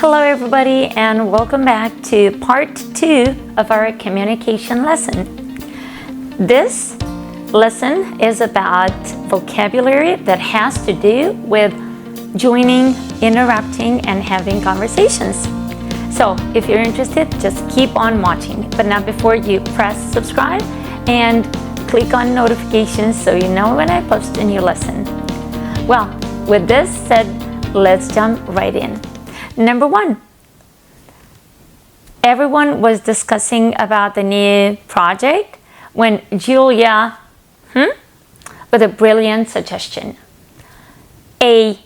Hello everybody, and welcome back to part 2 of our communication lesson. This lesson is about vocabulary that has to do with joining, interrupting, and having conversations. So if you're interested, just keep on watching. But now before you press subscribe and click on notifications so you know when I post a new lesson. Well, with this said, let's jump right in. Number 1, everyone was discussing about the new project when Julia with a brilliant suggestion. A,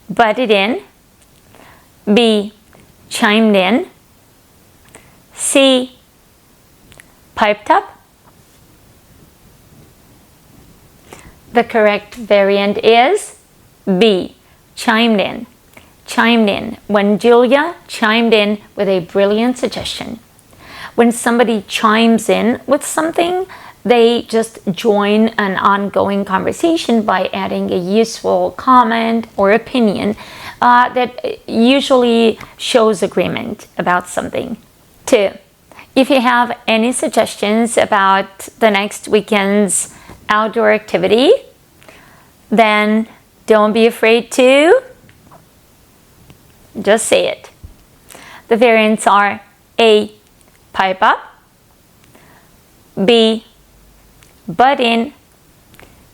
butted in. B, chimed in. C, piped up. The correct variant is B, chimed in. Chimed in. When Julia chimed in with a brilliant suggestion. When somebody chimes in with something, they just join an ongoing conversation by adding a useful comment or opinion that usually shows agreement about something. 2, if you have any suggestions about the next weekend's outdoor activity, then don't be afraid to just say it. The variants are A, pipe up. B, butt in.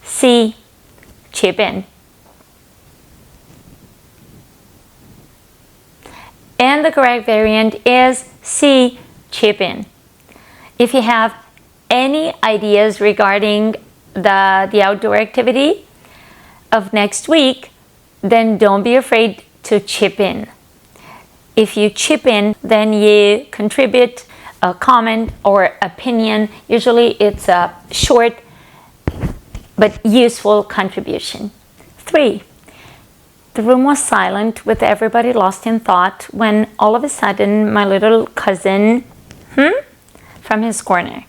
C, chip in. And the correct variant is C, chip in. If you have any ideas regarding the outdoor activity of next week, then don't be afraid to chip in. If you chip in, then you contribute a comment or opinion. Usually it's a short but useful contribution. 3, the room was silent with everybody lost in thought when all of a sudden my little cousin from his corner.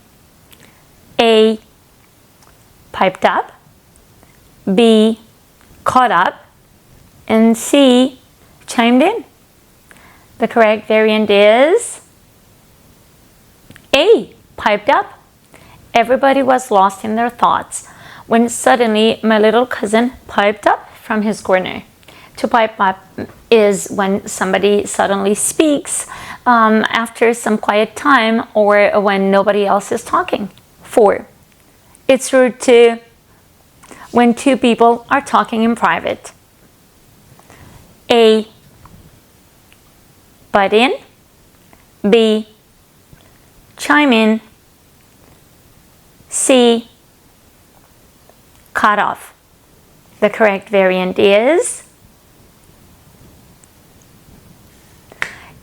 A, piped up. B, caught up. And C, chimed in. The correct variant is A, piped up. Everybody was lost in their thoughts when suddenly my little cousin piped up from his corner. To pipe up is when somebody suddenly speaks after some quiet time or when nobody else is talking. 4, it's rude to when two people are talking in private. A, butt in. B, chime in. C, cut off. The correct variant is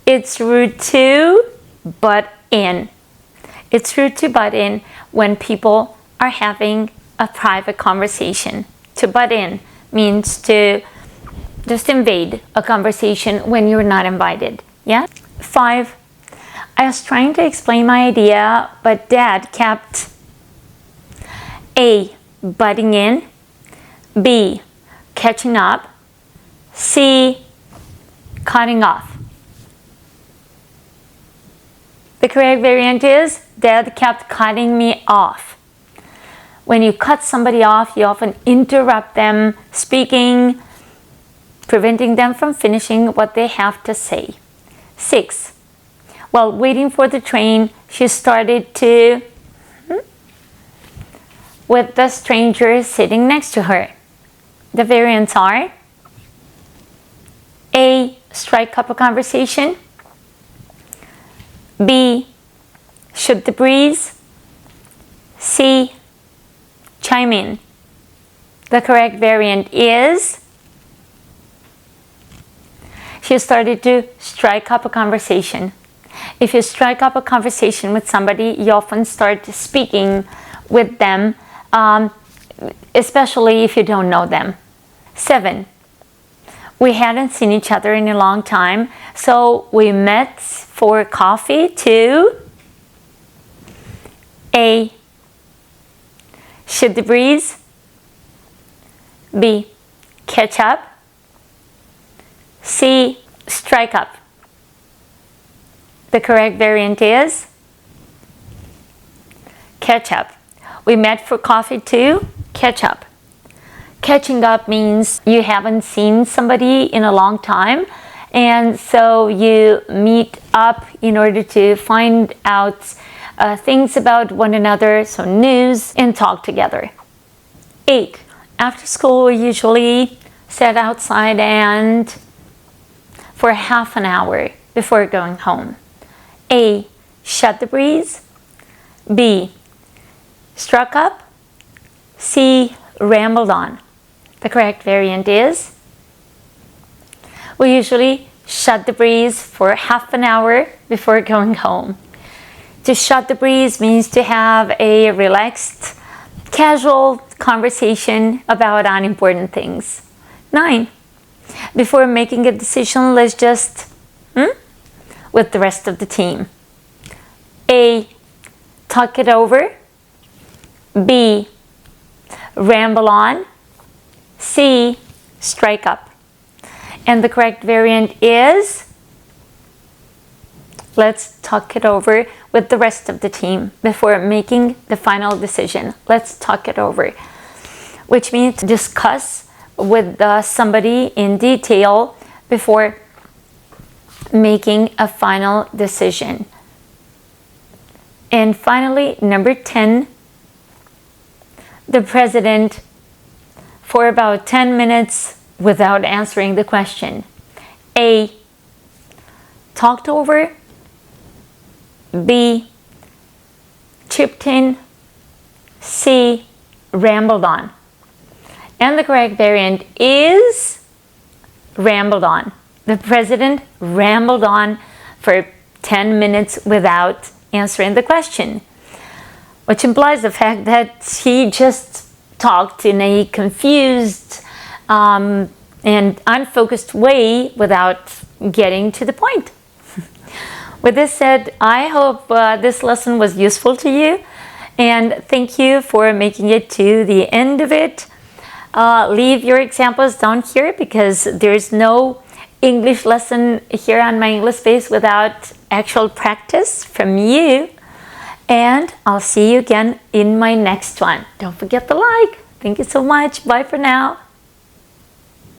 it's rude to butt in. It's rude to butt in when people are having a private conversation. To butt in means to just invade a conversation when you're not invited. Yeah? 5, I was trying to explain my idea, but Dad kept A, butting in. B, catching up. C, cutting off. The correct variant is Dad kept cutting me off. When you cut somebody off, you often interrupt them speaking, preventing them from finishing what they have to say. 6, while waiting for the train, she started to with the stranger sitting next to her. The variants are A, strike up a conversation. B, shoot the breeze. C, chime in. The correct variant is she started to strike up a conversation. If you strike up a conversation with somebody, you often start speaking with them, especially if you don't know them. 7, we hadn't seen each other in a long time, so we met for coffee to A, shoot the breeze. B, catch up. C, strike up. The correct variant is catch up. We met for coffee too. Catch up. Catching up means you haven't seen somebody in a long time, and so you meet up in order to find out things about one another, so news, and talk together. 8. After school, we usually sit outside and for half an hour before going home. A. Shut the breeze. B. Struck up. C. Rambled on. The correct variant is we usually shut the breeze for half an hour before going home. To shut the breeze means to have a relaxed, casual conversation about unimportant things. 9. Before making a decision, let's just with the rest of the team. A. Talk it over. B. Ramble on. C. Strike up. And the correct variant is let's talk it over with the rest of the team before making the final decision. Let's talk it over, which means to discuss with somebody in detail before making a final decision. And finally, number 10, the president for about 10 minutes without answering the question. A. Talked over. B. Chipped in. C. Rambled on. And the correct variant is rambled on. The president rambled on for 10 minutes without answering the question, which implies the fact that he just talked in a confused and unfocused way without getting to the point. With this said, I hope this lesson was useful to you, and thank you for making it to the end of it. Leave your examples down here because there's no English lesson here on my English Space without actual practice from you. And I'll see you again in my next one. Don't forget to like. Thank you so much. Bye for now.